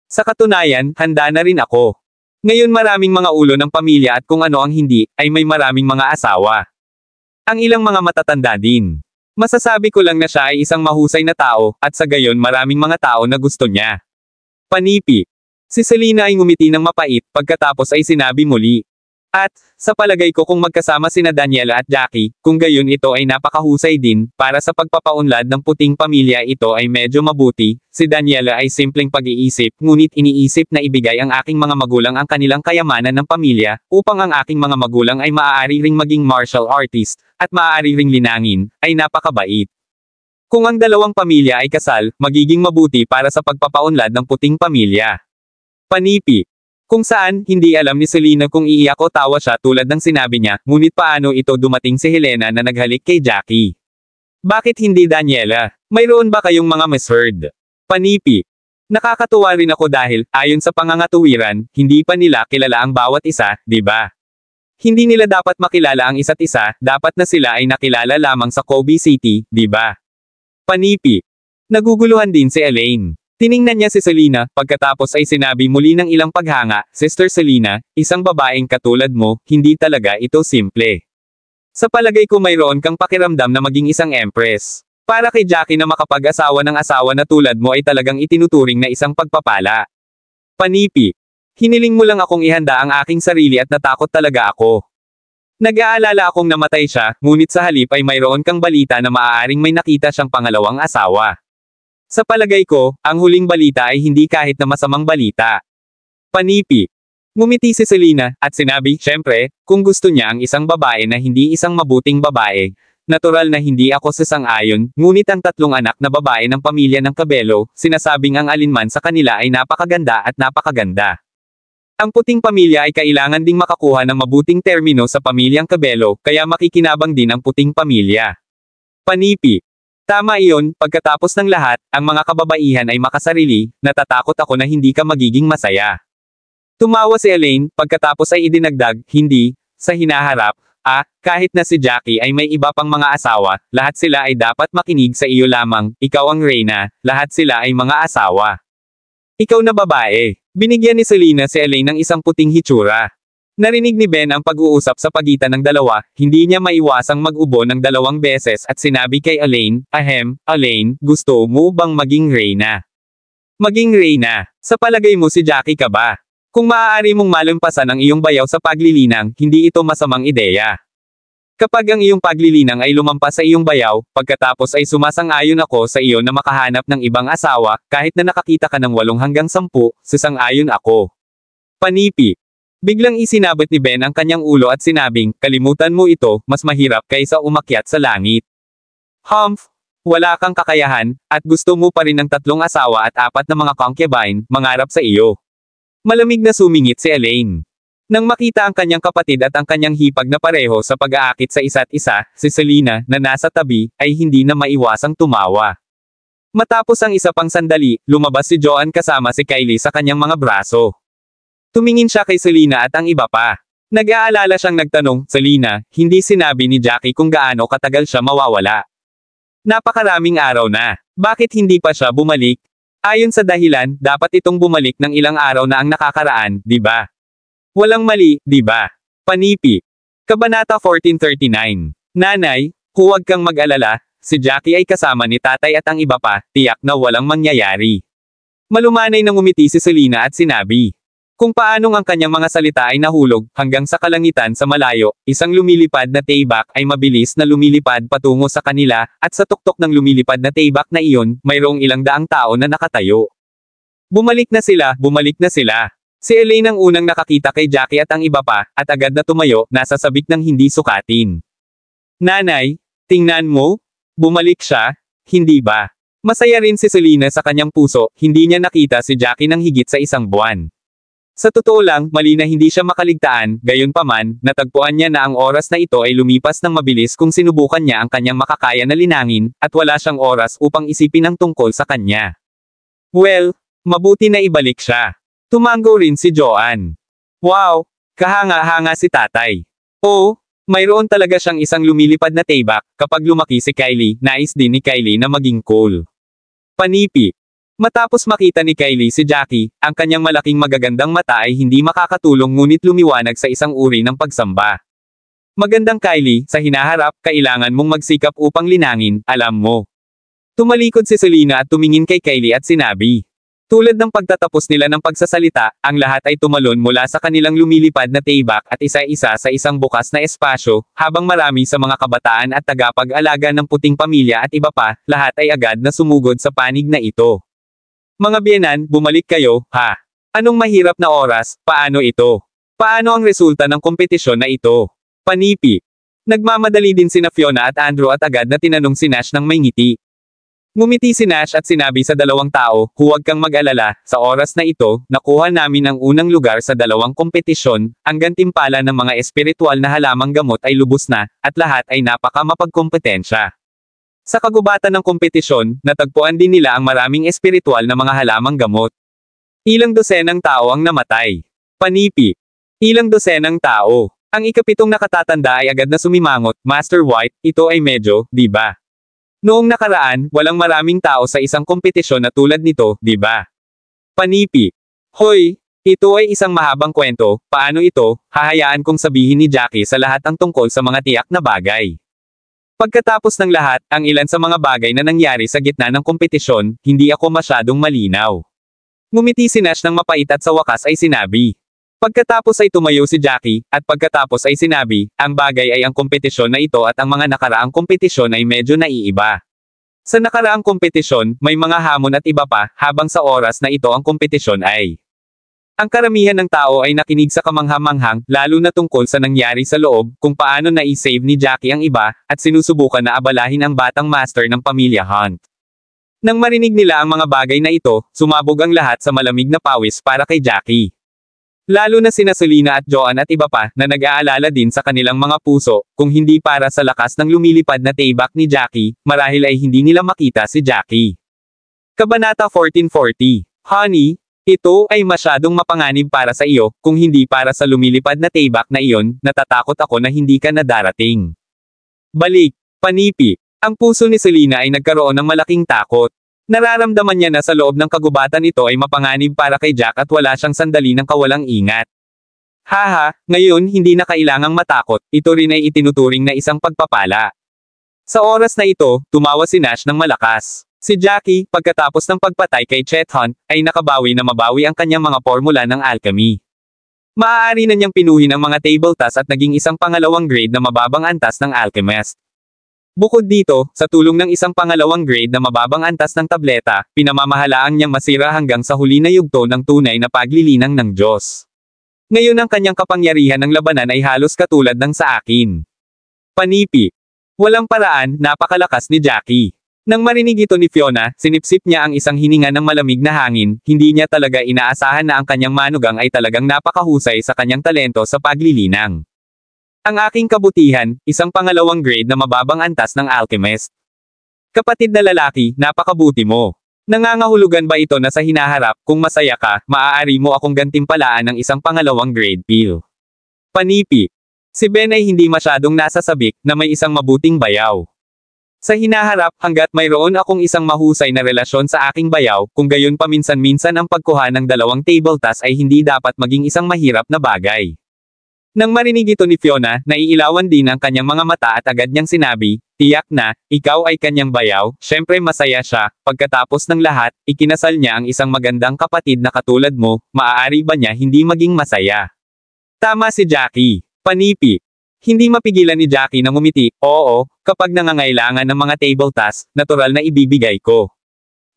Sa katunayan, handa na rin ako. Ngayon maraming mga ulo ng pamilya at kung ano ang hindi, ay may maraming mga asawa. Ang ilang mga matatanda din. Masasabi ko lang na siya ay isang mahusay na tao, at sa gayon maraming mga tao na gusto niya. Panipi. Si Selena ay ngumiti ng mapait, pagkatapos ay sinabi muli. At, sa palagay ko kung magkasama sina Daniela at Jackie, kung gayon ito ay napakahusay din, para sa pagpapaunlad ng puting pamilya ito ay medyo mabuti, si Daniela ay simpleng pag-iisip, ngunit iniisip na ibigay ang aking mga magulang ang kanilang kayamanan ng pamilya, upang ang aking mga magulang ay maaari ring maging martial artist, at maaari ring linangin, ay napakabait. Kung ang dalawang pamilya ay kasal, magiging mabuti para sa pagpapaunlad ng puting pamilya. Panipi. Kung saan, hindi alam ni Selena kung iiyak o tawa siya tulad ng sinabi niya, ngunit paano ito dumating si Helena na naghalik kay Jackie? Bakit hindi Daniela? Mayroon ba kayong mga misheard? Panipi. Nakakatuwa rin ako dahil, ayon sa pangangatuwiran, hindi pa nila kilala ang bawat isa, di ba? Hindi nila dapat makilala ang isa't isa, dapat na sila ay nakilala lamang sa Kobe City, di ba? Panipi. Naguguluhan din si Elaine. Tiningnan niya si Selena, pagkatapos ay sinabi muli ng ilang paghanga, Sister Selena, isang babaeng katulad mo, hindi talaga ito simple. Sa palagay ko mayroon kang pakiramdam na maging isang empress. Para kay Jackie na makapag-asawa ng asawa na tulad mo ay talagang itinuturing na isang pagpapala. Panipi. Hiniling mo lang akong ihanda ang aking sarili at natakot talaga ako. Nag-aalala akong namatay siya, ngunit sa halip ay mayroon kang balita na maaaring may nakita siyang pangalawang asawa. Sa palagay ko, ang huling balita ay hindi kahit na masamang balita. Panipi. Ngumiti si Selena, at sinabi, syempre, kung gusto niya ang isang babae na hindi isang mabuting babae, natural na hindi ako sasang-ayon, ngunit ang tatlong anak na babae ng pamilya ng Cabello, sinasabing ang alinman sa kanila ay napakaganda at napakaganda. Ang puting pamilya ay kailangan ding makakuha ng mabuting termino sa pamilyang Cabello, kaya makikinabang din ang puting pamilya. Panipi. Tama iyon, pagkatapos ng lahat, ang mga kababaihan ay makasarili, natatakot ako na hindi ka magiging masaya. Tumawa si Elaine, pagkatapos ay idinagdag, hindi, sa hinaharap, kahit na si Jackie ay may iba pang mga asawa, lahat sila ay dapat makinig sa iyo lamang, ikaw ang reyna, lahat sila ay mga asawa. Ikaw na babae. Binigyan ni Selena si Elaine ng isang puting hitsura. Narinig ni Ben ang pag-uusap sa pagitan ng dalawa, hindi niya maiwasang mag-ubo ng 2 beses at sinabi kay Elaine, Elaine, gusto mo bang maging reyna? Maging reyna? Sa palagay mo si Jackie ka ba? Kung maaari mong malampasan ang iyong bayaw sa paglilinang, hindi ito masamang ideya. Kapag ang iyong paglilinang ay lumampas sa iyong bayaw, pagkatapos ay sumasang-ayon ako sa iyo na makahanap ng ibang asawa, kahit na nakakita ka ng 8 hanggang 10, sasang-ayon ako. Panipi. Biglang isinabot ni Ben ang kanyang ulo at sinabing, kalimutan mo ito, mas mahirap kaysa umakyat sa langit. Humph! Wala kang kakayahan, at gusto mo pa rin ng 3 asawa at 4 na mga concubine, mangarap sa iyo. Malamig na sumingit si Elaine. Nang makita ang kanyang kapatid at ang kanyang hipag na pareho sa pag-aakit sa isa't isa, si Selena, na nasa tabi, ay hindi na maiwasang tumawa. Matapos ang isa pang sandali, lumabas si Joanne kasama si Kylie sa kanyang mga braso. Tumingin siya kay Selena at ang iba pa. Nag-aalala siyang nagtanong, Selena, hindi sinabi ni Jackie kung gaano katagal siya mawawala. Napakaraming araw na. Bakit hindi pa siya bumalik? Ayon sa dahilan, dapat itong bumalik ng ilang araw na ang nakakaraan, di ba? Walang mali, di ba? Panipi. Kabanata 1439. Nanay, huwag kang mag-alala, si Jackie ay kasama ni tatay at ang iba pa, tiyak na walang mangyayari. Malumanay nang umiti si Selena at sinabi. Kung paanong ang kanyang mga salita ay nahulog, hanggang sa kalangitan sa malayo, isang lumilipad na taybak ay mabilis na lumilipad patungo sa kanila, at sa tuktok ng lumilipad na taybak na iyon, mayroong ilang daang tao na nakatayo. Bumalik na sila. Si Elaine ang unang nakakita kay Jackie at ang iba pa, at agad na tumayo, nasa sabik ng hindi sukatin. Nanay, tingnan mo? Bumalik siya? Hindi ba? Masaya rin si Selena sa kanyang puso, hindi niya nakita si Jackie ng higit sa 1 buwan. Sa totoo lang, mali na hindi siya makaligtaan, gayunpaman, natagpuan niya na ang oras na ito ay lumipas ng mabilis kung sinubukan niya ang kanyang makakaya na linangin, at wala siyang oras upang isipin ang tungkol sa kanya. Well, mabuti na ibalik siya. Tumango rin si Joanne. Wow! Kahanga-hanga si tatay. Oo, mayroon talaga siyang isang lumilipad na taybak, kapag lumaki si Kylie, nais din ni Kylie na maging cool. Panipi. Matapos makita ni Kylie si Jackie, ang kanyang malaking magagandang mata ay hindi makakatulong ngunit lumiwanag sa isang uri ng pagsamba. Magandang Kylie, sa hinaharap, kailangan mong magsikap upang linangin, alam mo. Tumalikod si Selena at tumingin kay Kylie at sinabi. Tulad ng pagtatapos nila ng pagsasalita, ang lahat ay tumalon mula sa kanilang lumilipad na taybak at isa-isa sa isang bukas na espasyo, habang marami sa mga kabataan at tagapag-alaga ng puting pamilya at iba pa, lahat ay agad na sumugod sa panig na ito. Mga biyenan, bumalik kayo, ha? Anong mahirap na oras, paano ito? Paano ang resulta ng kompetisyon na ito? Panipi. Nagmamadali din sina Fiona at Andrew at agad na tinanong si Nash ng may ngiti. Ngumiti si Nash at sinabi sa dalawang tao, huwag kang mag-alala, sa oras na ito, nakuha namin ang unang lugar sa dalawang kompetisyon, ang gantimpala ng mga espiritual na halamang gamot ay lubos na, at lahat ay napaka-mapagkompetensya. Sa kagubatan ng kompetisyon, natagpuan din nila ang maraming espiritual na mga halamang gamot. Ilang dosenang tao ang namatay. Panipi. Ilang dosenang tao. Ang ikapitong nakatatanda ay agad na sumimangot, Master White, ito ay medyo, di ba? Noong nakaraan, walang maraming tao sa isang kompetisyon na tulad nito, di ba? Panipi. Hoy, ito ay isang mahabang kwento, paano ito, hahayaan kong sabihin ni Jackie sa lahat ang tungkol sa mga tiyak na bagay. Pagkatapos ng lahat, ang ilan sa mga bagay na nangyari sa gitna ng kompetisyon, hindi ako masyadong malinaw. Ngumiti si Nash ng mapait at sa wakas ay sinabi. Pagkatapos ay tumayo si Jackie, at pagkatapos ay sinabi, ang bagay ay ang kompetisyon na ito at ang mga nakaraang kompetisyon ay medyo naiiba. Sa nakaraang kompetisyon, may mga hamon at iba pa, habang sa oras na ito ang kompetisyon ay. Ang karamihan ng tao ay nakinig sa kamangha-manghang, lalo na tungkol sa nangyari sa loob, kung paano na-save ni Jackie ang iba, at sinusubukan na abalahin ang batang master ng pamilya Hunt. Nang marinig nila ang mga bagay na ito, sumabog ang lahat sa malamig na pawis para kay Jackie. Lalo na sina Selena at Joanne at iba pa, na nag-aalala din sa kanilang mga puso, kung hindi para sa lakas ng lumilipad na taybak ni Jackie, marahil ay hindi nila makita si Jackie. Kabanata 1440. Honey, ito ay masyadong mapanganib para sa iyo, kung hindi para sa lumilipad na taybak na iyon, natatakot ako na hindi ka na darating. Balik. Panipi. Ang puso ni Selena ay nagkaroon ng malaking takot. Nararamdaman niya na sa loob ng kagubatan ito ay mapanganib para kay Jack at wala siyang sandali ng kawalang ingat. Haha, ngayon hindi na kailangang matakot, ito rin ay itinuturing na isang pagpapala. Sa oras na ito, tumawa si Nash ng malakas. Si Jackie, pagkatapos ng pagpatay kay Chet Hunt, ay nakabawi na mabawi ang kanyang mga formula ng alchemy. Maaari na niyang pinuhin ang mga table task at naging isang pangalawang grade na mababang antas ng alchemist. Bukod dito, sa tulong ng isang pangalawang grade na mababang antas ng tableta, pinamamahalaang niyang masira hanggang sa huli na yugto ng tunay na paglilinang ng Diyos. Ngayon ang kanyang kapangyarihan ng labanan ay halos katulad ng sa akin. Panipi. Walang paraan, napakalakas ni Jackie. Nang marinig ito ni Fiona, sinipsip niya ang isang hininga ng malamig na hangin, hindi niya talaga inaasahan na ang kanyang manugang ay talagang napakahusay sa kanyang talento sa paglilinang. Ang aking kabutihan, isang pangalawang grade na mababang antas ng alchemist. Kapatid na lalaki, napakabuti mo. Nangangahulugan ba ito na sa hinaharap, kung masaya ka, maaari mo akong gantimpalaan ng isang pangalawang grade pill? Panipi. Si Ben ay hindi masyadong nasasabik, na may isang mabuting bayaw. Sa hinaharap, hanggat mayroon akong isang mahusay na relasyon sa aking bayaw, kung gayon paminsan-minsan ang pagkuha ng dalawang table task ay hindi dapat maging isang mahirap na bagay. Nang marinig ito ni Fiona, naiilawan din ang kanyang mga mata at agad niyang sinabi, tiyak na, ikaw ay kanyang bayaw, syempre masaya siya, pagkatapos ng lahat, ikinasal niya ang isang magandang kapatid na katulad mo, maaari ba niya hindi maging masaya? Tama si Jackie. Panipi. Hindi mapigilan ni Jackie na ngumiti, oo, kapag nangangailangan ng mga table task, natural na ibibigay ko.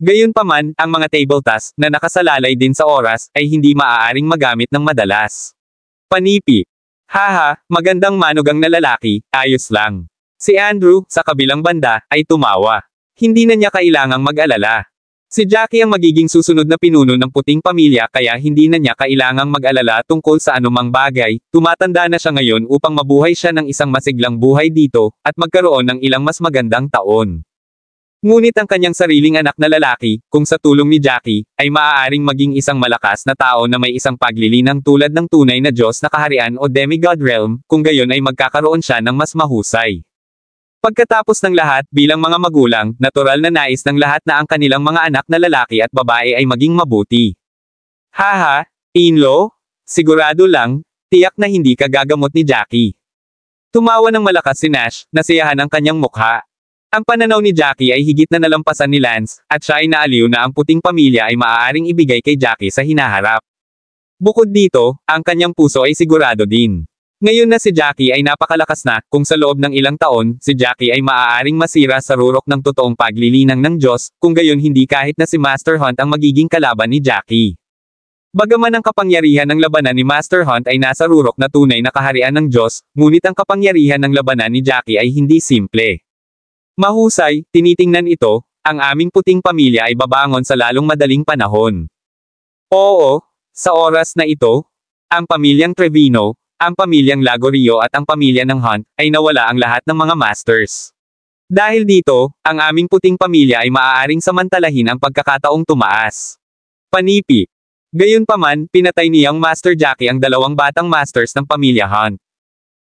Gayunpaman, ang mga table task, na nakasalalay din sa oras, ay hindi maaaring magamit ng madalas. Panipi. Haha, magandang manugang na lalaki, ayos lang. Si Andrew, sa kabilang banda, ay tumawa. Hindi na niya kailangang mag-alala. Si Jackie ang magiging susunod na pinuno ng puting pamilya kaya hindi na niya kailangang mag-alala tungkol sa anumang bagay, tumatanda na siya ngayon upang mabuhay siya ng isang masiglang buhay dito, at magkaroon ng ilang mas magandang taon. Ngunit ang kanyang sariling anak na lalaki, kung sa tulong ni Jackie, ay maaaring maging isang malakas na tao na may isang paglilinang tulad ng tunay na Diyos na kaharian o demigod realm, kung gayon ay magkakaroon siya ng mas mahusay. Pagkatapos ng lahat, bilang mga magulang, natural na nais ng lahat na ang kanilang mga anak na lalaki at babae ay maging mabuti. Haha, in-law? Sigurado lang, tiyak na hindi ka gagamot ni Jackie. Tumawa ng malakas si Nash, nasiyahan ang kanyang mukha. Ang pananaw ni Jackie ay higit na nalampasan ni Lance, at siya ay naaliw na ang puting pamilya ay maaaring ibigay kay Jackie sa hinaharap. Bukod dito, ang kanyang puso ay sigurado din. Ngayon na si Jackie ay napakalakas na, kung sa loob ng ilang taon, si Jackie ay maaaring masira sa rurok ng totoong paglilinang ng Diyos, kung gayon hindi kahit na si Master Hunt ang magiging kalaban ni Jackie. Bagaman ang kapangyarihan ng labanan ni Master Hunt ay nasa rurok na tunay na kaharian ng Diyos, ngunit ang kapangyarihan ng labanan ni Jackie ay hindi simple. Mahusay, tinitingnan ito, ang aming puting pamilya ay babangon sa lalong madaling panahon. Oo, sa oras na ito, ang pamilyang Trevino, ang pamilyang Lagorio at ang pamilya ng Hunt, ay nawala ang lahat ng mga masters. Dahil dito, ang aming puting pamilya ay maaaring samantalahin ang pagkakataong tumaas. Panipi. Gayunpaman, pinatay niyang Master Jackie ang dalawang batang masters ng pamilya Hunt.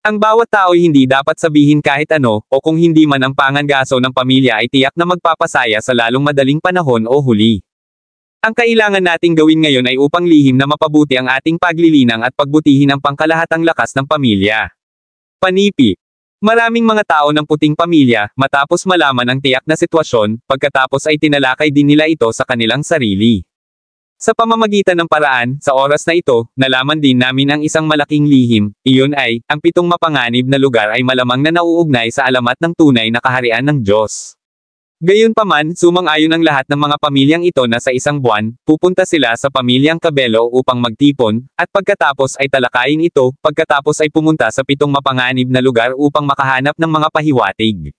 Ang bawat tao ay hindi dapat sabihin kahit ano, o kung hindi man ang pangangaso ng pamilya ay tiyak na magpapasaya sa lalong madaling panahon o huli. Ang kailangan nating gawin ngayon ay upang lihim na mapabuti ang ating paglilinang at pagbutihin ang pangkalahatang lakas ng pamilya. Panipi. Maraming mga tao ng puting pamilya, matapos malaman ang tiyak na sitwasyon, pagkatapos ay tinalakay din nila ito sa kanilang sarili. Sa pamamagitan ng paraan, sa oras na ito, nalaman din namin ang isang malaking lihim, iyon ay, ang 7 mapanganib na lugar ay malamang na nauugnay sa alamat ng tunay na kaharian ng Diyos. Gayunpaman, sumang-ayon ang lahat ng mga pamilyang ito na sa isang buwan, pupunta sila sa pamilyang Cabello upang magtipon, at pagkatapos ay talakayin ito, pagkatapos ay pumunta sa 7 mapanganib na lugar upang makahanap ng mga pahiwatig.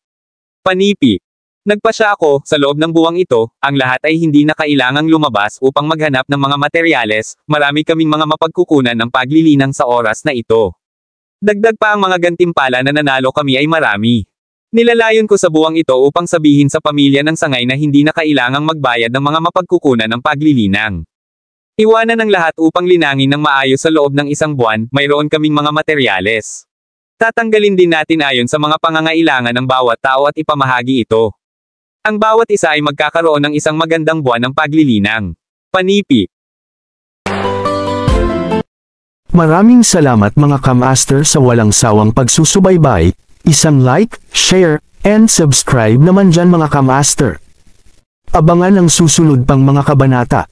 Panipi. Nagpasya ako, sa loob ng buwang ito, ang lahat ay hindi na kailangang lumabas upang maghanap ng mga materyales, marami kaming mga mapagkukunan ng paglilinang sa oras na ito. Dagdag pa ang mga gantimpala na nanalo kami ay marami. Nilalayon ko sa buwang ito upang sabihin sa pamilya ng sangay na hindi na kailangang magbayad ng mga mapagkukunan ng paglilinang. Iwanan ang lahat upang linangin ng maayos sa loob ng isang buwan, mayroon kaming mga materyales. Tatanggalin din natin ayon sa mga pangangailangan ng bawat tao at ipamahagi ito. Ang bawat isa ay magkakaroon ng isang magandang buwan ng paglilinang. Panipi. Maraming salamat mga ka-master sa walang sawang pagsusubaybay, isang like, share, and subscribe naman dyan mga ka-master. Abangan ang susunod pang mga kabanata.